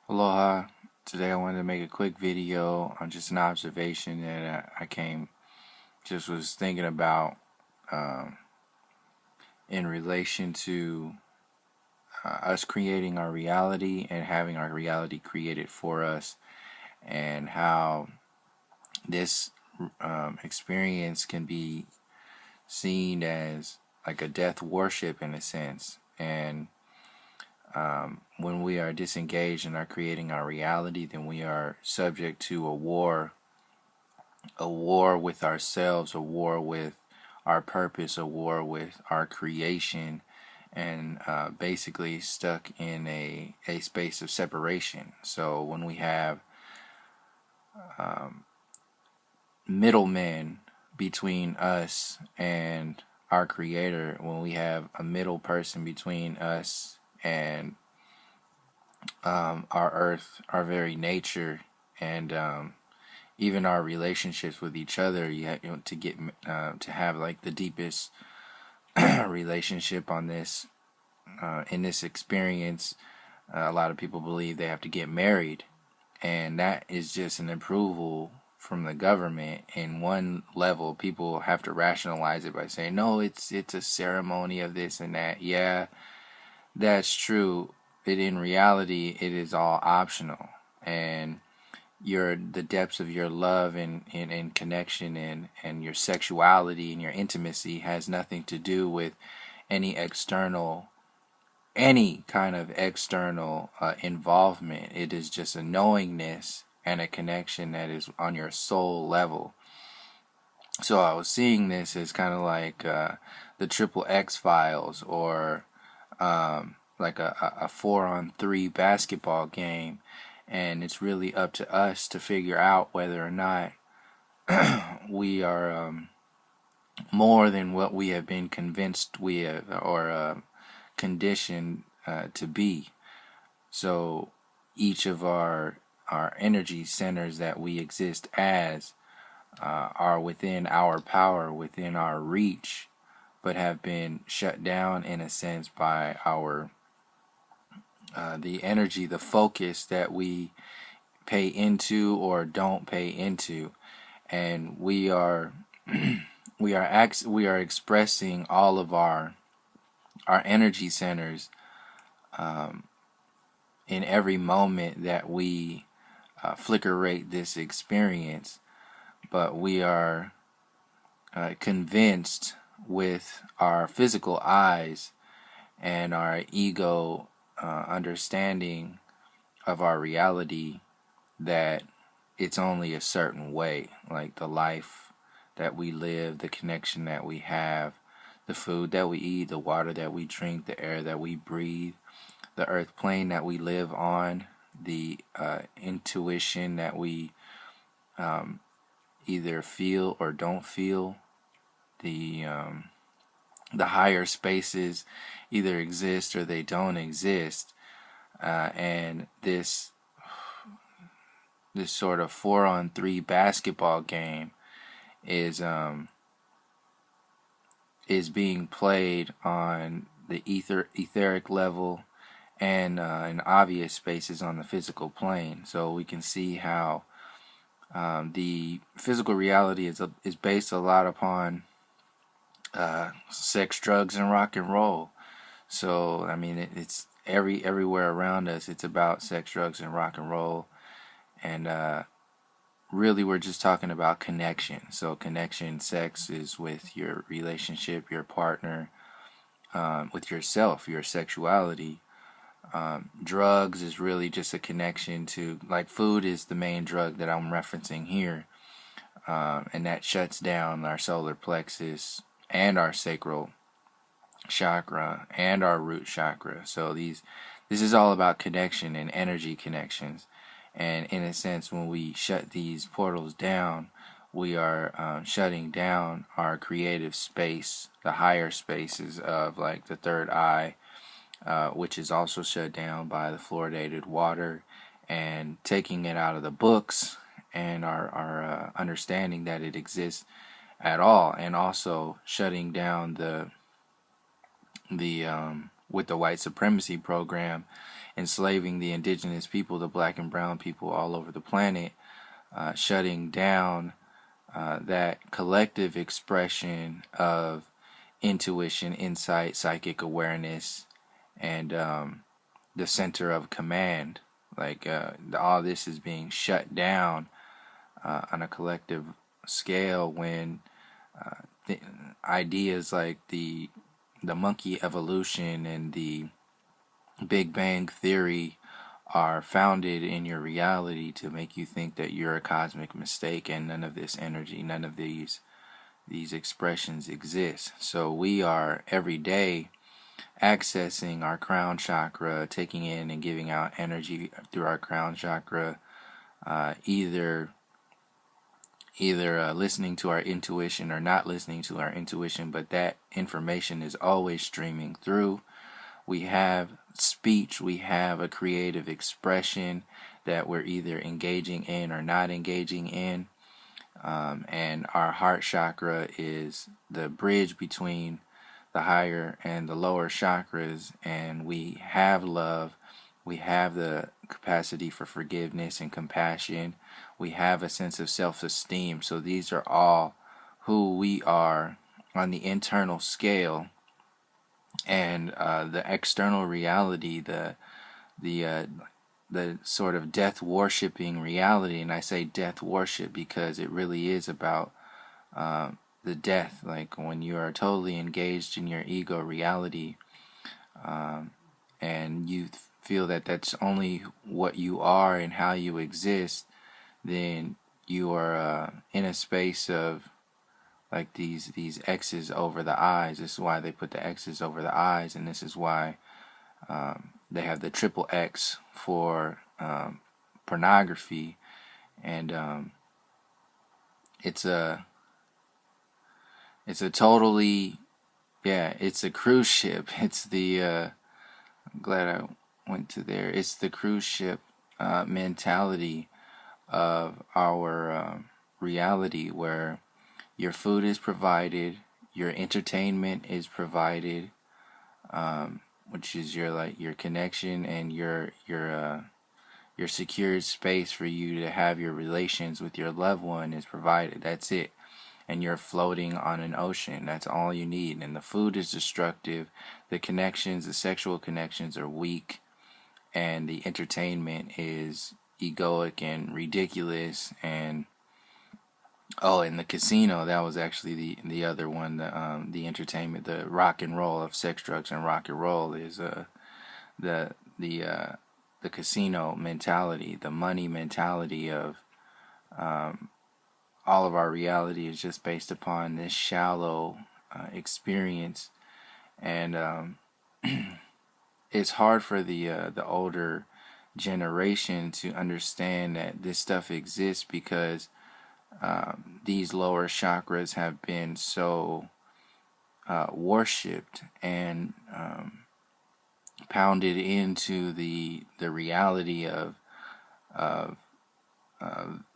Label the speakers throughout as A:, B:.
A: Aloha. Today I wanted to make a quick video on just an observation that was thinking about um, in relation to us creating our reality and having our reality created for us, and how this experience can be seen as like a death worship in a sense. And when we are disengaged and are creating our reality, then we are subject to a war with ourselves, a war with our purpose, a war with our creation, and basically stuck in a space of separation. So when we have middlemen between us and our creator, when we have a middle person between us and our earth, our very nature, and even our relationships with each other, to get to have like the deepest relationship on this in this experience. A lot of people believe they have to get married, and that is just an approval from the government. In one level, people have to rationalize it by saying, no, it's a ceremony of this and that. Yeah, that's true, but in reality it is all optional, and the depths of your love and connection and your sexuality and your intimacy has nothing to do with any kind of external involvement. It is just a knowingness and a connection that is on your soul level. So I was seeing this as kind of like the Triple X Files, or like a 4-on-3 basketball game, and it's really up to us to figure out whether or not we are more than what we have been convinced we have, or conditioned to be. So each of our energy centers that we exist as are within our power, within our reach, but have been shut down in a sense by our the energy, the focus that we pay into or don't pay into. And we are we are expressing all of our energy centers in every moment that we flicker rate this experience. But we are convinced with our physical eyes and our ego understanding of our reality that it's only a certain way, like the life that we live, the connection that we have, the food that we eat, the water that we drink, the air that we breathe, the earth plane that we live on, the intuition that we either feel or don't feel, the higher spaces either exist or they don't exist, and this sort of 4-on-3 basketball game is being played on the etheric level and in obvious spaces on the physical plane. So we can see how the physical reality is based a lot upon sex, drugs, and rock and roll. So I mean, it's everywhere around us. It's about sex, drugs, and rock and roll, and really we're just talking about connection. So connection, sex is with your relationship, your partner, with yourself, your sexuality. Drugs is really just a connection to, like, food is the main drug that I'm referencing here, and that shuts down our solar plexus and our sacral chakra and our root chakra. So this is all about connection and energy connections. And in a sense, when we shut these portals down, we are shutting down our creative space, the higher spaces of like the third eye, which is also shut down by the fluoridated water, and taking it out of the books and our understanding that it exists at all, and also shutting down the with the white supremacy program enslaving the indigenous people, the black and brown people all over the planet, shutting down that collective expression of intuition, insight, psychic awareness, and the center of command. Like all this is being shut down on a collective scale when the ideas like the monkey evolution and the Big Bang Theory are founded in your reality to make you think that you're a cosmic mistake and none of this energy, none of these expressions exist. So we are every day accessing our crown chakra, taking in and giving out energy through our crown chakra, either listening to our intuition or not listening to our intuition, but that information is always streaming through. We have speech, we have a creative expression that we're either engaging in or not engaging in. And our heart chakra is the bridge between the higher and the lower chakras, and we have love, we have the capacity for forgiveness and compassion, we have a sense of self-esteem. So these are all who we are on the internal scale, and the external reality, the sort of death worshipping reality. And I say death worship because it really is about the death. Like when you are totally engaged in your ego reality, and you feel that that's only what you are and how you exist, then you are in a space of like these X's over the I's. This is why they put the X's over the I's, and this is why they have the triple X for pornography. And it's a totally, it's a cruise ship. It's the I'm glad I went to there. It's the cruise ship mentality of our reality, where your food is provided, your entertainment is provided, which is your connection and your secured space for you to have your relations with your loved one is provided. That's it. And you're floating on an ocean. That's all you need. And the food is destructive. The connections, the sexual connections are weak. And the entertainment is egoic and ridiculous. And and the casino, that was actually the other one. The entertainment, the rock and roll of sex, drugs, and rock and roll is the casino mentality, the money mentality of all of our reality is just based upon this shallow experience. And it's hard for the older generation to understand that this stuff exists, because these lower chakras have been so worshipped and pounded into the reality of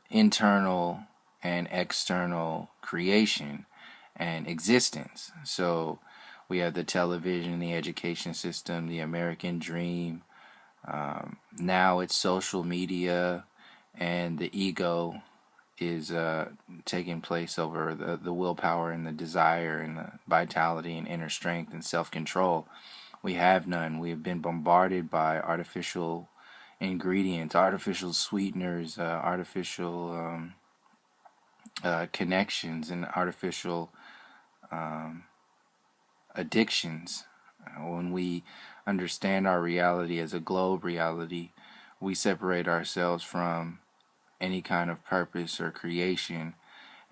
A: internal and external creation and existence. So we have the television, the education system, the American dream. Now it's social media, and the ego is taking place over the willpower and the desire and the vitality and inner strength and self-control. We have none. We have been bombarded by artificial ingredients, artificial sweeteners, artificial connections, and artificial addictions. When we understand our reality as a globe reality, we separate ourselves from any kind of purpose or creation,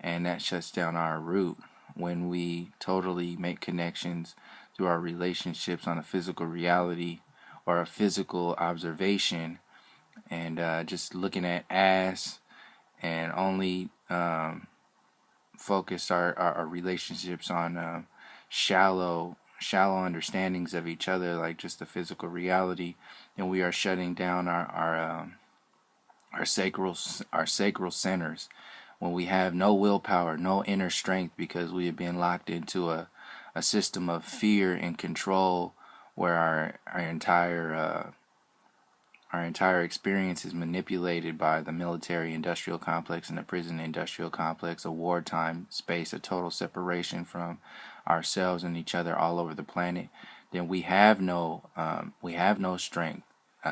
A: and that shuts down our root. When we totally make connections through our relationships on a physical reality or a physical observation, and just looking at ass, and only focus our relationships on shallow understandings of each other, like just the physical reality, then we are shutting down our sacral centers. When we have no willpower, no inner strength, because we have been locked into a system of fear and control, where our entire our entire experience is manipulated by the military industrial complex and the prison industrial complex, a wartime space, a total separation from ourselves and each other all over the planet, then we have no strength,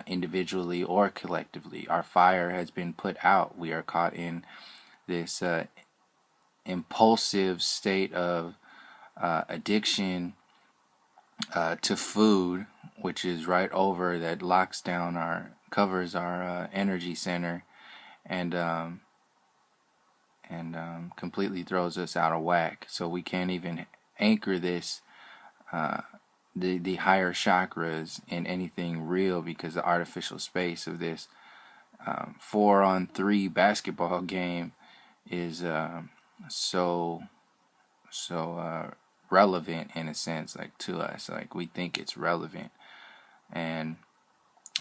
A: individually or collectively. Our fire has been put out. We are caught in this impulsive state of addiction to food, which is right over, that locks down covers our energy center, and completely throws us out of whack. So we can't even anchor this the higher chakras in anything real, because the artificial space of this 4-on-3 basketball game is so relevant, in a sense, like, to us. Like, we think it's relevant, and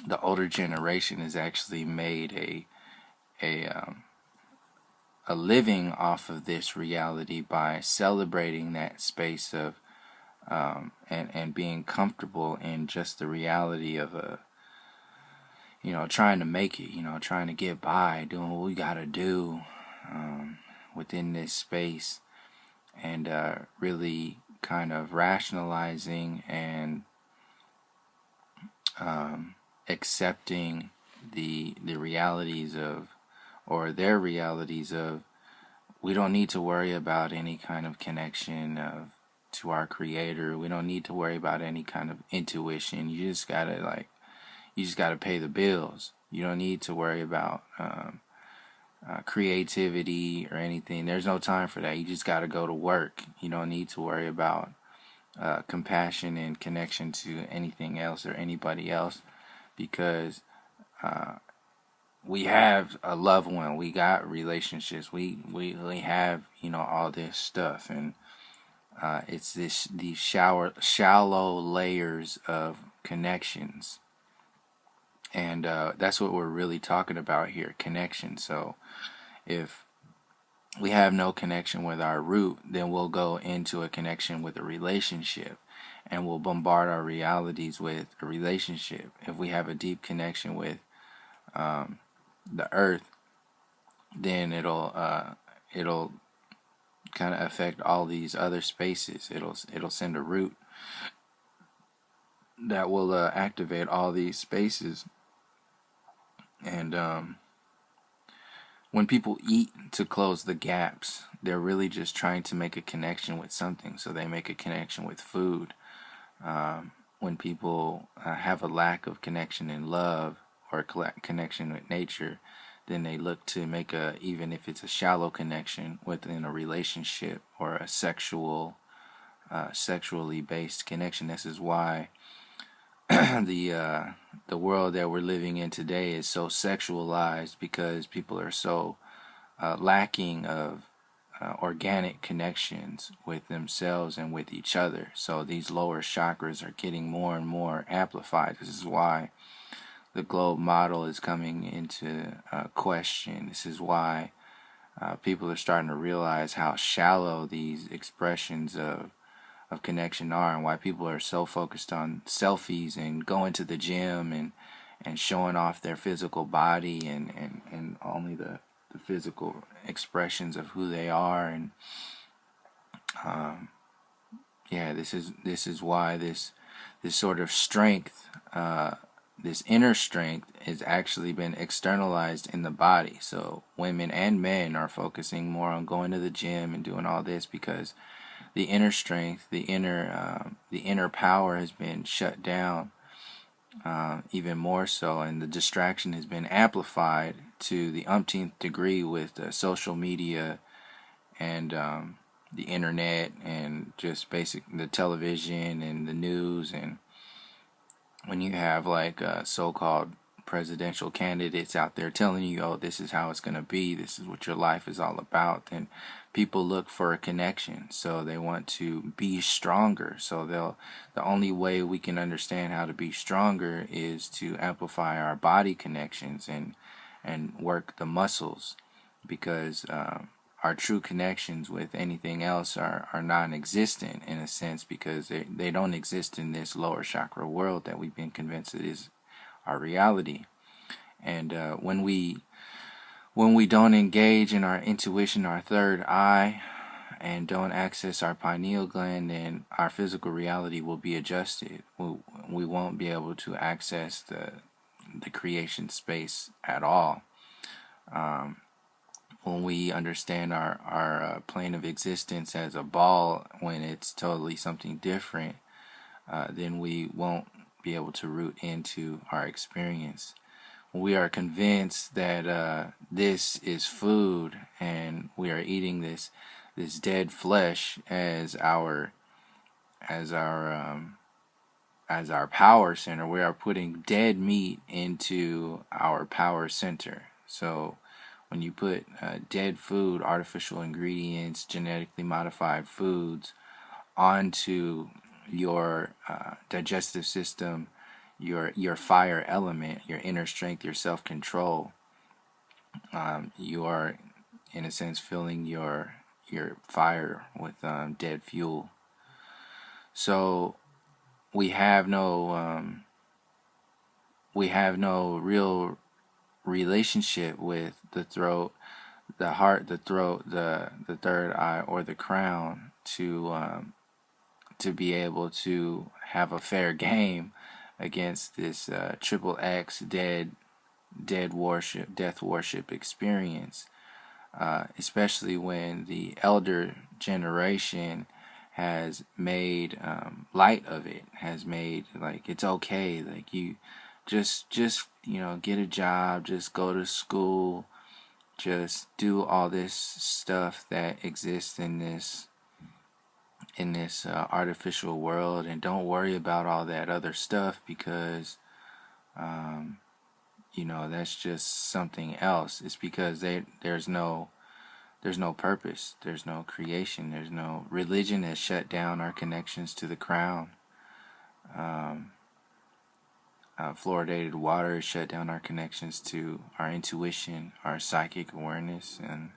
A: the older generation has actually made a living off of this reality by celebrating that space of and being comfortable in just the reality of trying to make it, trying to get by, doing what we gotta do within this space, and really kind of rationalizing and accepting the realities of, or their realities of, we don't need to worry about any kind of connection to our creator. We don't need to worry about any kind of intuition. You just gotta pay the bills. You don't need to worry about creativity or anything. There's no time for that. You just gotta go to work. You don't need to worry about compassion and connection to anything else or anybody else, because we have a loved one. We got relationships. We have all this stuff, and it's these shallow layers of connections, and that's what we're really talking about here, connection. So if we have no connection with our root, then we'll go into a connection with a relationship, and we'll bombard our realities with a relationship. If we have a deep connection with the earth, then it'll kind of affect all these other spaces. It'll send a root that will activate all these spaces. And when people eat to close the gaps, they're really just trying to make a connection with something. So they make a connection with food. When people have a lack of connection in love or connection with nature, then they look to make even if it's a shallow connection within a relationship or a sexually based connection. This is why the world that we're living in today is so sexualized, because people are so lacking of organic connections with themselves and with each other. So these lower chakras are getting more and more amplified. This is why the globe model is coming into question. This is why people are starting to realize how shallow these expressions of connection are, and why people are so focused on selfies and going to the gym and showing off their physical body and only the physical expressions of who they are. And this is why this sort of strength, this inner strength, has actually been externalized in the body. So women and men are focusing more on going to the gym and doing all this, because the inner strength, the inner power has been shut down even more so, and the distraction has been amplified to the umpteenth degree with social media and the internet, and just the television and the news. And when you have like so-called presidential candidates out there telling you, oh, this is how it's going to be, this is what your life is all about, then people look for a connection. So they want to be stronger. So the only way we can understand how to be stronger is to amplify our body connections and work the muscles, because our true connections with anything else are non-existent, in a sense, because they don't exist in this lower chakra world that we've been convinced it is our reality. And when we don't engage in our intuition, our third eye, and don't access our pineal gland, then our physical reality will be adjusted. We won't be able to access the creation space at all. When we understand our plane of existence as a ball, when it's totally something different, then we won't be able to root into our experience. When we are convinced that this is food and we are eating this dead flesh as our power center, we are putting dead meat into our power center. So when you put dead food, artificial ingredients, genetically modified foods onto your digestive system, your fire element, your inner strength, your self-control, you are, in a sense, filling your fire with dead fuel. So we have no real relationship with the throat, the heart, the throat, the third eye, or the crown to be able to have a fair game against this triple X death worship experience, especially when the elder generation has made light of it, has made like it's okay, like you just get a job, just go to school, just do all this stuff that exists in this artificial world, and don't worry about all that other stuff because that's just something else. It's because there's no purpose, there's no creation, there's no religion has shut down our connections to the crown. Fluoridated water has shut down our connections to our intuition, our psychic awareness, and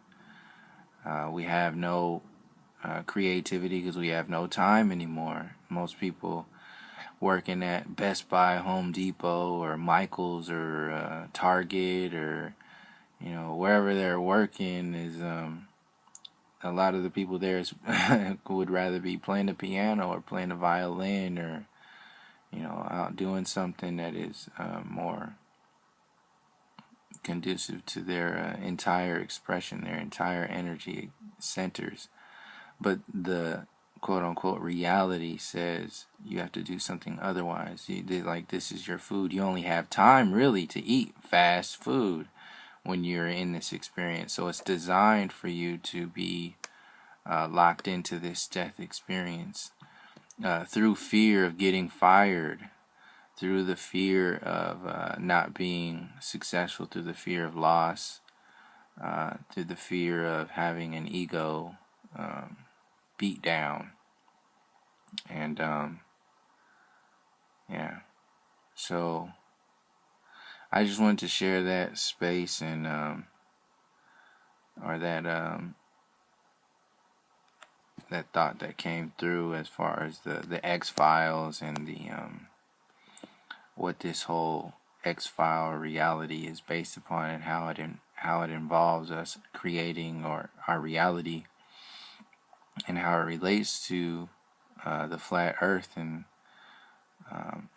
A: we have no creativity because we have no time anymore. Most people working at Best Buy, Home Depot, or Michael's, or Target, or wherever they're working is a lot of the people there would rather be playing the piano or playing the violin, or out doing something that is more conducive to their entire expression, their entire energy centers. But the quote-unquote reality says you have to do something otherwise. This is your food. You only have time really to eat fast food when you're in this experience. So it's designed for you to be locked into this death experience through fear of getting fired, through the fear of not being successful, through the fear of loss, through the fear of having an ego beat down. And so I just wanted to share that space and or that thought that came through as far as the X-Files and the what this whole X-File reality is based upon, and how it involves us creating our reality, and how it relates to the flat earth and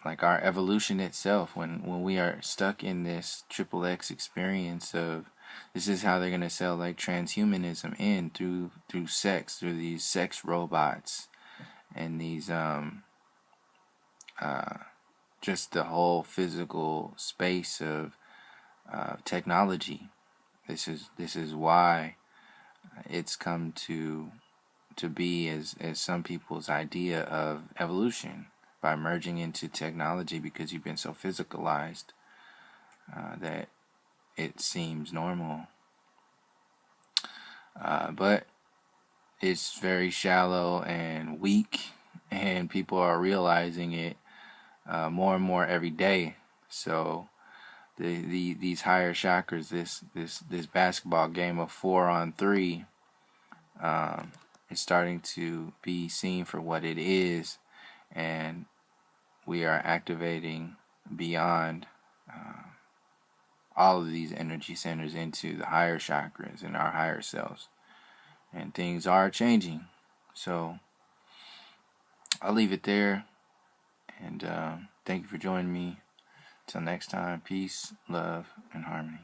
A: like our evolution itself. When we are stuck in this triple X experience of this is how they're going to sell like transhumanism in through sex, through these sex robots and these just the whole physical space of technology. This is why it's come to be as some people's idea of evolution, by merging into technology, because you've been so physicalized that it seems normal. But it's very shallow and weak, and people are realizing it more and more every day. So these higher chakras, this basketball game of 4-on-3, is starting to be seen for what it is, and we are activating beyond all of these energy centers into the higher chakras and our higher selves. And things are changing. So I'll leave it there. And thank you for joining me. Till next time, peace, love, and harmony.